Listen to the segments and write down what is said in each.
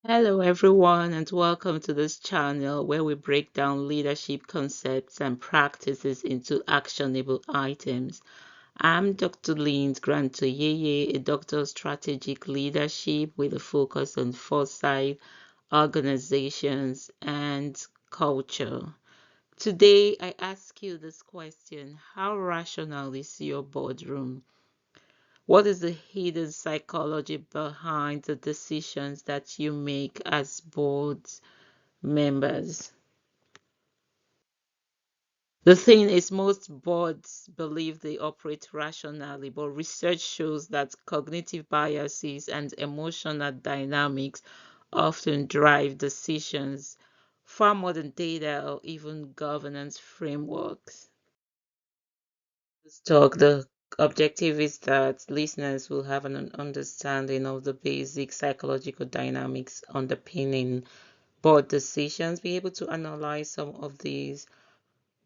Hello, everyone, and welcome to this channel where we break down leadership concepts and practices into actionable items. I'm Dr. Grant-Oyeye, a doctor of strategic leadership with a focus on foresight, organizations, and culture. Today, I ask you this question: how rational is your boardroom? What is the hidden psychology behind the decisions that you make as board members? The thing is, most boards believe they operate rationally, but research shows that cognitive biases and emotional dynamics often drive decisions far more than data or even governance frameworks. This talk, the objective is that listeners will have an understanding of the basic psychological dynamics underpinning board decisions, be able to analyze some of these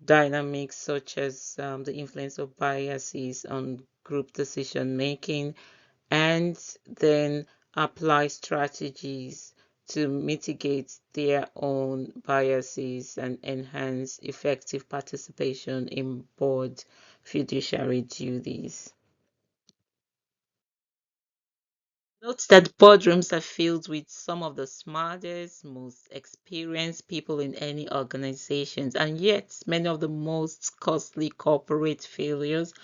dynamics, such as the influence of biases on group decision making, and then apply strategies to mitigate their own biases and enhance effective participation in board fiduciary duties. Note that boardrooms are filled with some of the smartest, most experienced people in any organizations, and yet many of the most costly corporate failures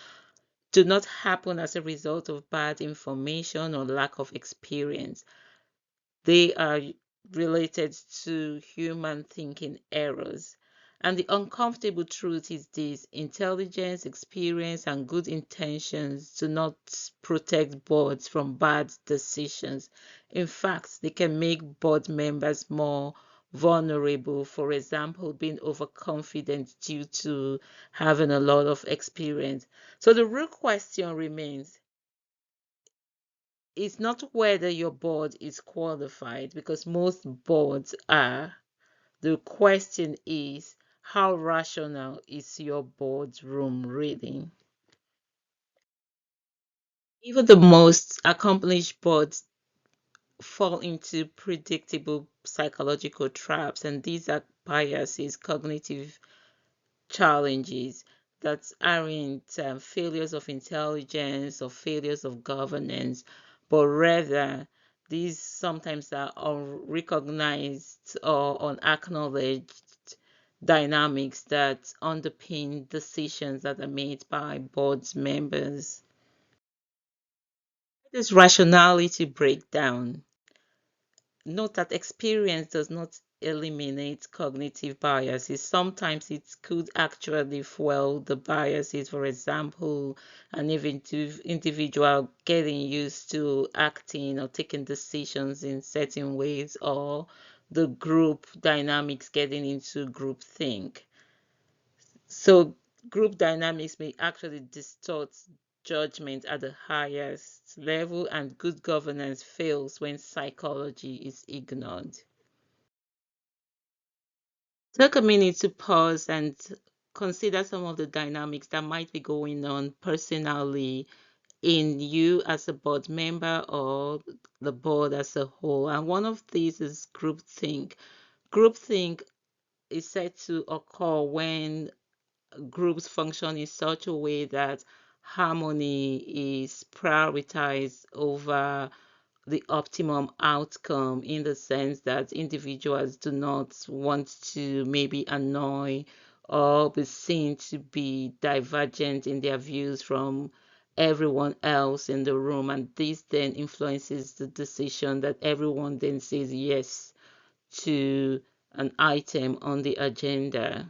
do not happen as a result of bad information or lack of experience. They are related to human thinking errors. And the uncomfortable truth is this: intelligence, experience, and good intentions do not protect boards from bad decisions. In fact, they can make board members more vulnerable. For example, being overconfident due to having a lot of experience. So the real question remains: it's not whether your board is qualified, because most boards are. The question is, how rational is your boardroom reading? Even the most accomplished boards fall into predictable psychological traps, and these are biases, cognitive challenges that aren't failures of intelligence or failures of governance, but rather these sometimes are unrecognized or unacknowledged dynamics that underpin decisions that are made by board members. This rationality breakdown. Note that experience does not eliminate cognitive biases. Sometimes it could actually fuel the biases. For example, an individual getting used to acting or taking decisions in certain ways, or the group dynamics getting into group think. So group dynamics may actually distort judgment at the highest level, and good governance fails when psychology is ignored. Take a minute to pause and consider some of the dynamics that might be going on personally in you as a board member or the board as a whole. And one of these is groupthink. Groupthink is said to occur when groups function in such a way that harmony is prioritized over the optimum outcome, in the sense that individuals do not want to maybe annoy or be seen to be divergent in their views from everyone else in the room, and this then influences the decision that everyone then says yes to an item on the agenda.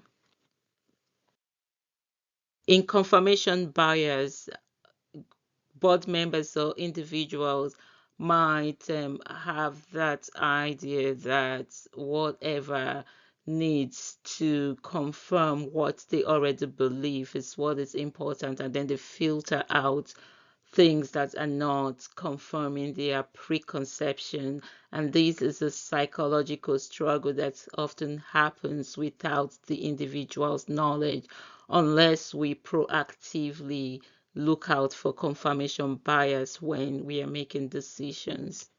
In confirmation bias, board members or individuals might have that idea that whatever needs to confirm what they already believe is what is important, and then they filter out things that are not confirming their preconception. And this is a psychological struggle that often happens without the individual's knowledge, unless we proactively look out for confirmation bias when we are making decisions.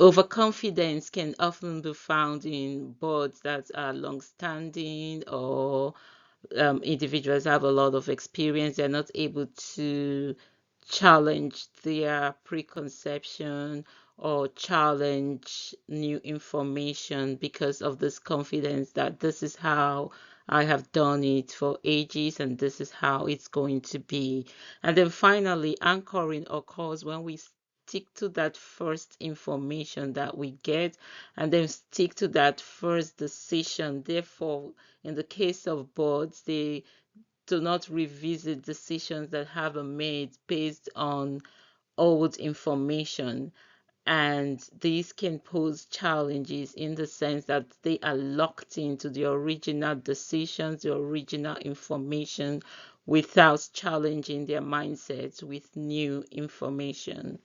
Overconfidence can often be found in boards that are long-standing or individuals have a lot of experience. They're not able to challenge their preconception or challenge new information because of this confidence that this is how I have done it for ages and this is how it's going to be. And then finally, anchoring occurs when we stick to that first information that we get and then stick to that first decision. Therefore, in the case of boards, they do not revisit decisions that have been made based on old information. And these can pose challenges in the sense that they are locked into the original decisions, the original information, without challenging their mindsets with new information.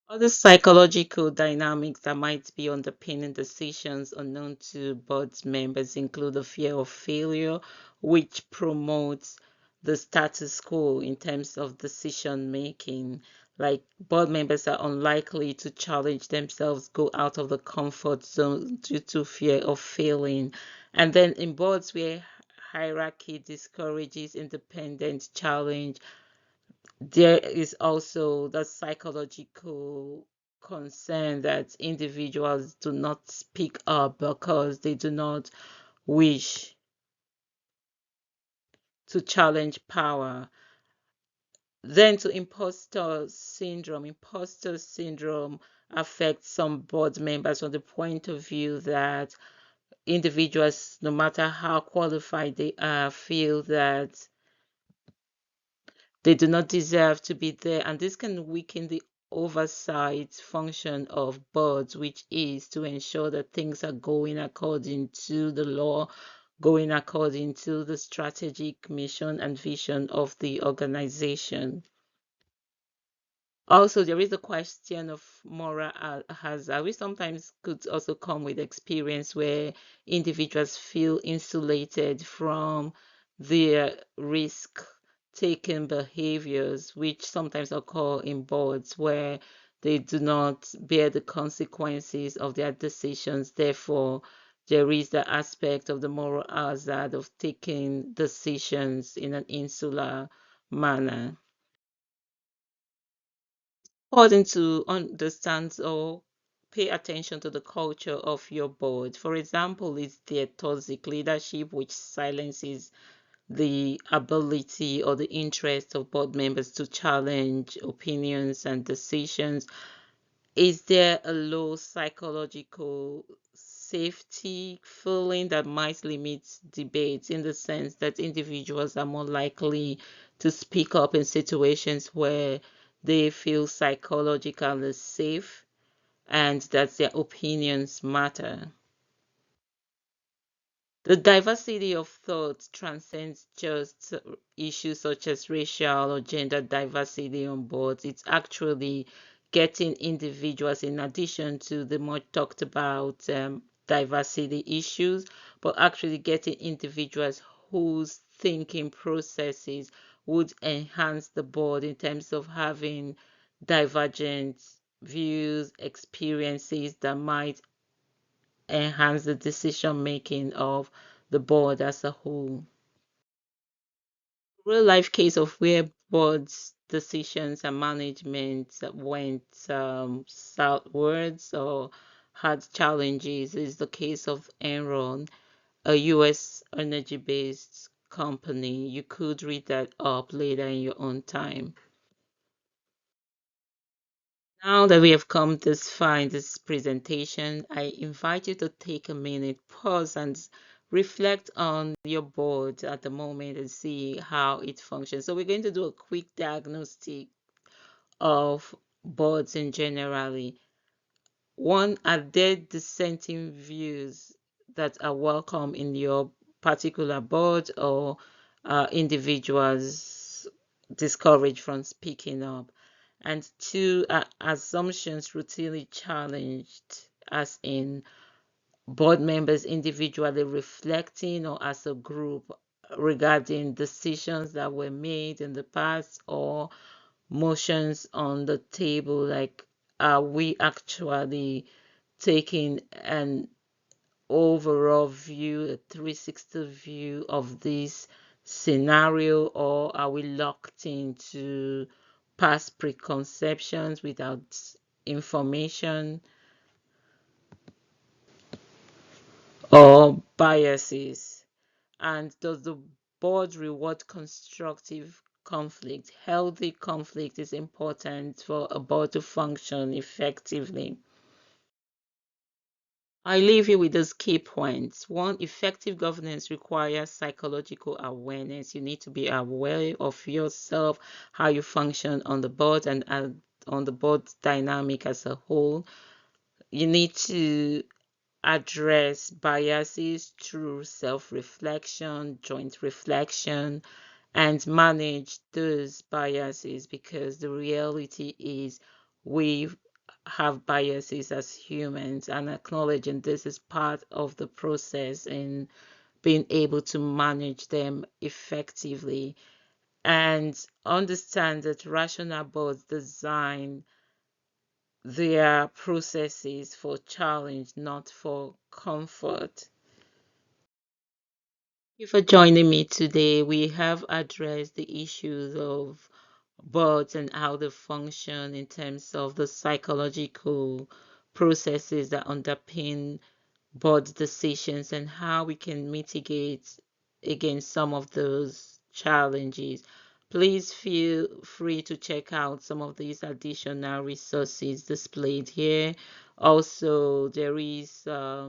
Other psychological dynamics that might be underpinning decisions unknown to board members include the fear of failure, which promotes the status quo in terms of decision making. Like board members are unlikely to challenge themselves, go out of the comfort zone due to fear of failing. And then in boards where hierarchy discourages independent challenge, there is also the psychological concern that individuals do not speak up because they do not wish to challenge power. Then to imposter syndrome. Imposter syndrome affects some board members from the point of view that individuals, no matter how qualified they are, feel that they do not deserve to be there, and this can weaken the oversight function of boards, which is to ensure that things are going according to the law, going according to the strategic mission and vision of the organization. Also, there is the question of moral hazard, which sometimes could also come with experience where individuals feel insulated from their risk taking behaviors, which sometimes occur in boards where they do not bear the consequences of their decisions. Therefore, there is the aspect of the moral hazard of taking decisions in an insular manner. Important to understand or pay attention to the culture of your board. For example, is there toxic leadership which silences the ability or the interest of board members to challenge opinions and decisions? Is there a low psychological safety feeling that might limit debates in the sense that individuals are more likely to speak up in situations where they feel psychologically safe and that their opinions matter? The diversity of thought transcends just issues such as racial or gender diversity on boards. It's actually getting individuals, in addition to the more talked about diversity issues, but actually getting individuals whose thinking processes would enhance the board in terms of having divergent views, experiences that might enhance the decision making of the board as a whole. Real life case of where boards decisions and management went southwards or had challenges is the case of Enron, a US energy based company. You could read that up later in your own time. Now that we have come this far in this presentation, I invite you to take a minute, pause, and reflect on your board at the moment and see how it functions. So we're going to do a quick diagnostic of boards in generally. One, are there dissenting views that are welcome in your particular board, or individuals discouraged from speaking up? And two, are assumptions routinely challenged, as in board members individually reflecting or as a group regarding decisions that were made in the past or motions on the table, like are we actually taking an overall view, a 360 view of this scenario, or are we locked into past preconceptions without information or biases? And does the board reward constructive conflict? Healthy conflict is important for a board to function effectively. I leave you with those key points. One, effective governance requires psychological awareness. You need to be aware of yourself, how you function on the board, and on the board dynamic as a whole. You need to address biases through self-reflection, joint reflection, and manage those biases, because the reality is we have biases as humans, and acknowledging this is part of the process in being able to manage them effectively, and understand that rational boards design their processes for challenge, not for comfort. Thank you for joining me today. We have addressed the issues of boards and how they function in terms of the psychological processes that underpin board decisions and how we can mitigate against some of those challenges. Please feel free to check out some of these additional resources displayed here. Also, there is a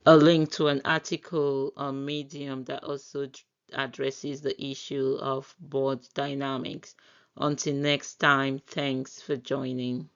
link to an article on Medium that also addresses the issue of board dynamics. Until next time, thanks for joining.